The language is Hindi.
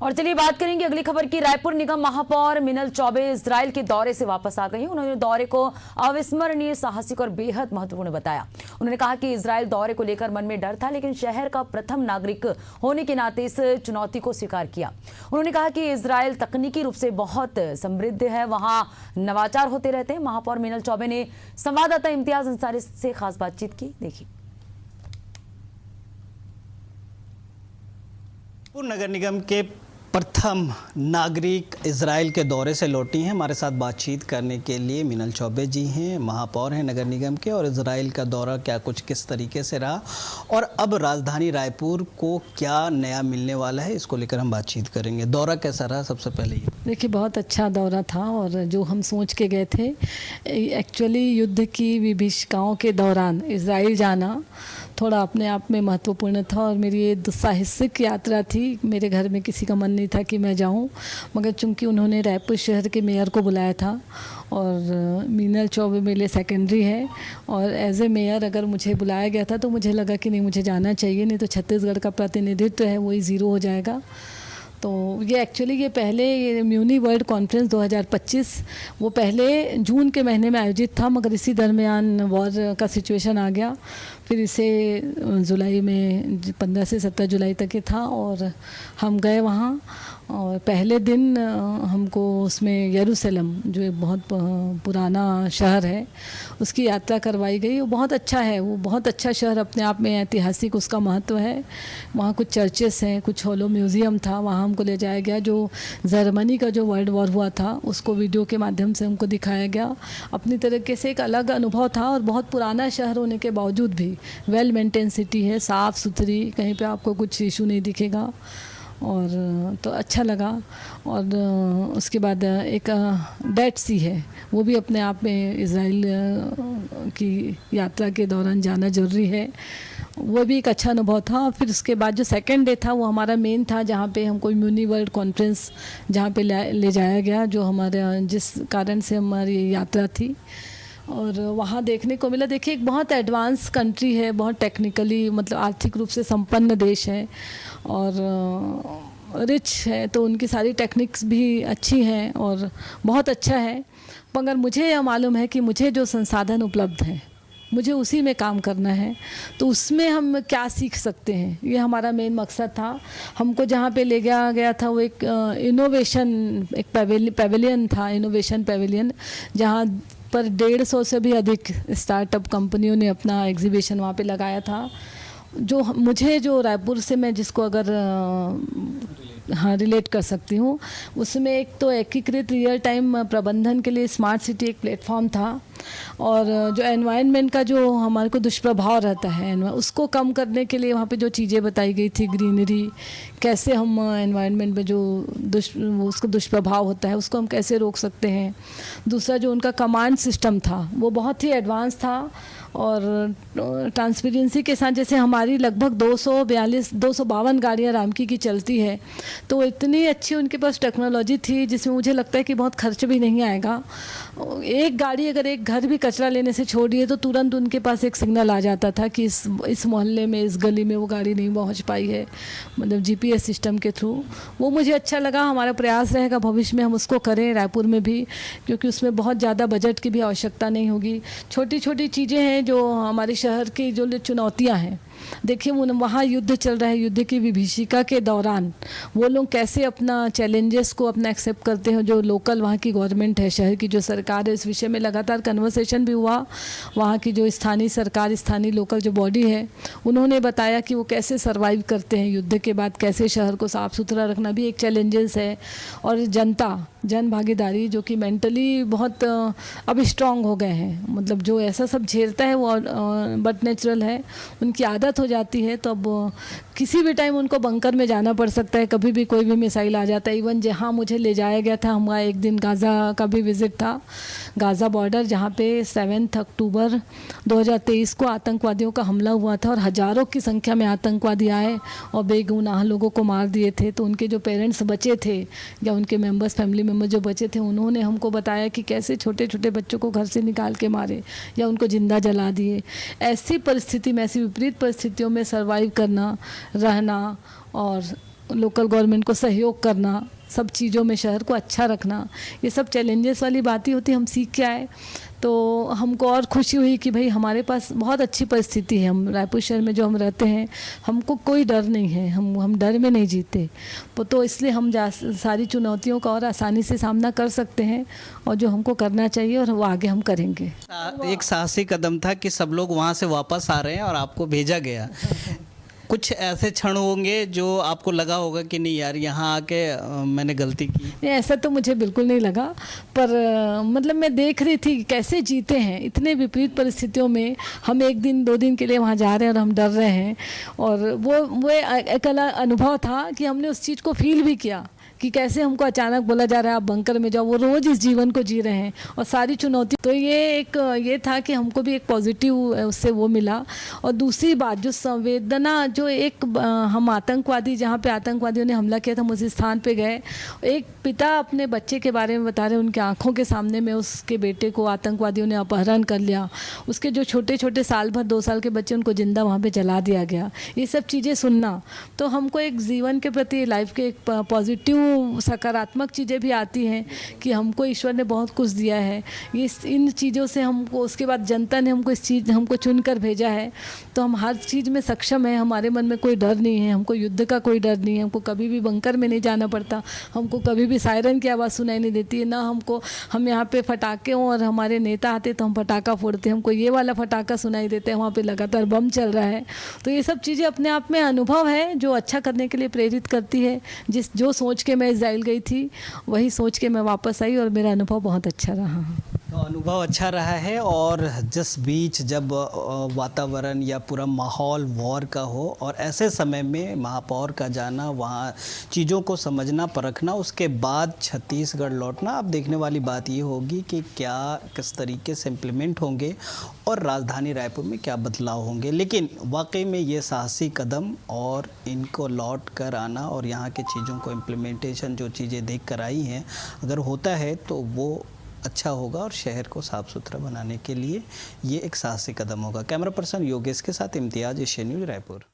और चलिए बात करेंगे अगली खबर की। रायपुर निगम महापौर मीनल चौबे इजराइल के दौरे से वापस आ गई। उन्होंने दौरे को अविस्मरणीय, साहसिक और बेहद महत्वपूर्ण बताया। उन्होंने कहा कि इजराइल दौरे को लेकर मन में डर था, लेकिन शहर का प्रथम नागरिक होने के नाते इस चुनौती को स्वीकार किया। उन्होंने कहा कि इजराइल तकनीकी रूप से बहुत समृद्ध है, वहां नवाचार होते रहते हैं। महापौर मीनल चौबे ने संवाददाता इम्तियाज अंसारी से खास बातचीत की। देखिए। रायपुर नगर निगम के प्रथम नागरिक इजराइल के दौरे से लौटी हैं। हमारे साथ बातचीत करने के लिए मीनल चौबे जी हैं, महापौर हैं नगर निगम के। और इजराइल का दौरा क्या कुछ किस तरीके से रहा और अब राजधानी रायपुर को क्या नया मिलने वाला है, इसको लेकर हम बातचीत करेंगे। दौरा कैसा रहा सबसे पहले ये? देखिए, बहुत अच्छा दौरा था और जो हम सोच के गए थे, एक्चुअली युद्ध की विभीषिकाओं के दौरान इजराइल जाना थोड़ा अपने आप में महत्वपूर्ण था और मेरी ये दुस्साहसिक यात्रा थी। मेरे घर में किसी का मन नहीं था कि मैं जाऊं, मगर चूंकि उन्होंने रायपुर शहर के मेयर को बुलाया था और मीनल चौबे मेरे लिए सेकेंडरी है और एज ए मेयर अगर मुझे बुलाया गया था तो मुझे लगा कि नहीं, मुझे जाना चाहिए, नहीं तो छत्तीसगढ़ का प्रतिनिधित्व है वही ज़ीरो हो जाएगा। तो ये एक्चुअली ये पहले म्यूनी वर्ल्ड कॉन्फ्रेंस 2025 वो पहले जून के महीने में आयोजित था, मगर इसी दरमियान वॉर का सिचुएशन आ गया। फिर इसे जुलाई में 15 से 17 जुलाई तक ही था और हम गए वहाँ। और पहले दिन हमको उसमें यरूशलेम, जो एक बहुत पुराना शहर है, उसकी यात्रा करवाई गई। वो बहुत अच्छा है, वो बहुत अच्छा शहर अपने आप में, ऐतिहासिक उसका महत्व है। वहाँ कुछ चर्चेस हैं, कुछ होलो म्यूज़ियम था, वहाँ हमको ले जाया गया। जो जर्मनी का जो वर्ल्ड वॉर हुआ था उसको वीडियो के माध्यम से हमको दिखाया गया। अपनी तरीके से एक अलग अनुभव था और बहुत पुराना शहर होने के बावजूद भी वेल मेंटेन सिटी है, साफ़ सुथरी, कहीं पे आपको कुछ इशू नहीं दिखेगा और तो अच्छा लगा। और उसके बाद एक डेड सी है, वो भी अपने आप में इजराइल की यात्रा के दौरान जाना ज़रूरी है, वो भी एक अच्छा अनुभव था। फिर उसके बाद जो सेकंड डे था वो हमारा मेन था, जहाँ पे हमको म्यूनी वर्ल्ड कॉन्फ्रेंस जहाँ पे ले जाया गया, जो हमारे जिस कारण से हमारी यात्रा थी और वहाँ देखने को मिला। देखिए, एक बहुत एडवांस कंट्री है, बहुत टेक्निकली मतलब आर्थिक रूप से संपन्न देश है और रिच है, तो उनकी सारी टेक्निक्स भी अच्छी हैं और बहुत अच्छा है। मगर मुझे यह मालूम है कि मुझे जो संसाधन उपलब्ध हैं मुझे उसी में काम करना है, तो उसमें हम क्या सीख सकते हैं, ये हमारा मेन मकसद था। हमको जहाँ पे ले गया था वो एक इनोवेशन, एक पेविलियन था, इनोवेशन पेविलियन, जहाँ पर 150 से भी अधिक स्टार्टअप कंपनियों ने अपना एग्जीबिशन वहाँ पे लगाया था। जो मुझे, जो रायपुर से मैं जिसको अगर रिलेट कर सकती हूँ, उसमें एक तो एकीकृत रियल टाइम प्रबंधन के लिए स्मार्ट सिटी एक प्लेटफॉर्म था और जो एनवायरनमेंट का जो हमारे को दुष्प्रभाव रहता है उसको कम करने के लिए वहाँ पे जो चीज़ें बताई गई थी, ग्रीनरी, कैसे हम एनवायरनमेंट में जो उसका दुष्प्रभाव होता है उसको हम कैसे रोक सकते हैं। दूसरा जो उनका कमांड सिस्टम था वो बहुत ही एडवांस था और ट्रांसपेरेंसी के साथ, जैसे हमारी लगभग 252 गाड़ियाँ रामकी की चलती है, तो इतनी अच्छी उनके पास टेक्नोलॉजी थी जिसमें मुझे लगता है कि बहुत खर्च भी नहीं आएगा। एक गाड़ी अगर एक घर भी कचरा लेने से छोड़ दिए तो तुरंत उनके पास एक सिग्नल आ जाता था कि इस मोहल्ले में, इस गली में वो गाड़ी नहीं पहुंच पाई है, मतलब जीपीएस सिस्टम के थ्रू। वो मुझे अच्छा लगा। हमारा प्रयास रहेगा भविष्य में हम उसको करें रायपुर में भी, क्योंकि उसमें बहुत ज़्यादा बजट की भी आवश्यकता नहीं होगी। छोटी छोटी चीज़ें हैं जो हमारे शहर की जो चुनौतियाँ हैं। देखिए, वहाँ युद्ध चल रहा है, युद्ध की विभीषिका के दौरान वो लोग कैसे अपना चैलेंजेस को अपना एक्सेप्ट करते हैं। जो लोकल वहाँ की गवर्नमेंट है, शहर की जो सरकार है, इस विषय में लगातार कन्वर्सेशन भी हुआ। वहाँ की जो स्थानीय सरकार, स्थानीय लोकल जो बॉडी है, उन्होंने बताया कि वो कैसे सर्वाइव करते हैं युद्ध के बाद, कैसे शहर को साफ़ सुथरा रखना भी एक चैलेंजेस है। और जन भागीदारी, जो कि मेंटली बहुत अब स्ट्रांग हो गए हैं, मतलब जो ऐसा सब झेलता है वो बट नेचुरल है, उनकी आदत हो जाती है। तो अब किसी भी टाइम उनको बंकर में जाना पड़ सकता है, कभी भी कोई भी मिसाइल आ जाता है। इवन जहाँ मुझे ले जाया गया था, हमारा एक दिन गाज़ा का भी विज़िट था, गाज़ा बॉर्डर, जहाँ पे 7 अक्टूबर 2023 को आतंकवादियों का हमला हुआ था और हज़ारों की संख्या में आतंकवादी आए और बेगुनाह लोगों को मार दिए थे। तो उनके जो पेरेंट्स बचे थे या उनके मेंबर्स, फैमिली मेंबर जो बचे थे, उन्होंने हमको बताया कि कैसे छोटे छोटे बच्चों को घर से निकाल के मारे या उनको जिंदा जला दिए। ऐसी परिस्थिति में, ऐसी विपरीत परिस्थितियों में सर्वाइव करना, रहना और लोकल गवर्नमेंट को सहयोग करना, सब चीज़ों में शहर को अच्छा रखना, ये सब चैलेंजेस वाली बातें होती, हम सीख के आए। तो हमको और खुशी हुई कि भाई हमारे पास बहुत अच्छी परिस्थिति है, हम रायपुर शहर में जो हम रहते हैं हमको कोई डर नहीं है, हम डर में नहीं जीते। तो इसलिए हम सारी चुनौतियों का और आसानी से सामना कर सकते हैं, और जो हमको करना चाहिए और वो आगे हम करेंगे। एक साहसी कदम था कि सब लोग वहाँ से वापस आ रहे हैं और आपको भेजा गया। कुछ ऐसे क्षण होंगे जो आपको लगा होगा कि नहीं यार यहाँ आके मैंने गलती की? नहीं, ऐसा तो मुझे बिल्कुल नहीं लगा, पर मतलब मैं देख रही थी कि कैसे जीते हैं इतने विपरीत परिस्थितियों में। हम 1 दिन 2 दिन के लिए वहाँ जा रहे हैं और हम डर रहे हैं, और वो एक अलग अनुभव था कि हमने उस चीज़ को फील भी किया कि कैसे हमको अचानक बोला जा रहा है आप बंकर में जाओ। वो रोज़ इस जीवन को जी रहे हैं और सारी चुनौती, तो ये था कि हमको भी एक पॉजिटिव उससे वो मिला। और दूसरी बात जो संवेदना, जो एक हम आतंकवादी, जहाँ पे आतंकवादियों ने हमला किया था, हम उस स्थान पे गए, एक पिता अपने बच्चे के बारे में बता रहे, उनके आंखों के सामने में उसके बेटे को आतंकवादियों ने अपहरण कर लिया, उसके जो छोटे छोटे साल भर 2 साल के बच्चे उनको जिंदा वहाँ पे जला दिया गया। ये सब चीज़ें सुनना तो हमको एक जीवन के प्रति, लाइफ के एक पॉजिटिव सकारात्मक चीज़ें भी आती हैं कि हमको ईश्वर ने बहुत कुछ दिया है। ये इन चीज़ों से हमको, उसके बाद जनता ने हमको चुनकर भेजा है, तो हम हर चीज़ में सक्षम हैं। हमारे मन में कोई डर नहीं है, हमको युद्ध का कोई डर नहीं है, हमको कभी भी बंकर में नहीं जाना पड़ता, हमको कभी भी सायरन की आवाज़ सुनाई नहीं देती है ना। हम यहाँ पे फटाके और हमारे नेता आते तो हम फटाका फोड़ते, हमको ये वाला फटाका सुनाई देता है, वहाँ पे लगातार बम चल रहा है। तो ये सब चीज़ें अपने आप में अनुभव है जो अच्छा करने के लिए प्रेरित करती है। जो सोच के मैं इज़राइल गई थी वही सोच के मैं वापस आई, और मेरा अनुभव बहुत अच्छा रहा। तो अनुभव अच्छा रहा है, और जिस बीच जब वातावरण या पूरा माहौल वॉर का हो, और ऐसे समय में महापौर का जाना, वहाँ चीज़ों को समझना, परखना, उसके बाद छत्तीसगढ़ लौटना, अब देखने वाली बात ये होगी कि क्या किस तरीके से इम्प्लीमेंट होंगे और राजधानी रायपुर में क्या बदलाव होंगे। लेकिन वाकई में ये साहसी कदम, और इनको लौट कर आना और यहाँ के चीज़ों को इम्प्लीमेंटेशन जो चीज़ें देख कर आई हैं, अगर होता है तो वो अच्छा होगा और शहर को साफ़ सुथरा बनाने के लिए ये एक साहसी कदम होगा। कैमरा पर्सन योगेश के साथ इम्तियाज़, एशियन न्यूज़ रायपुर।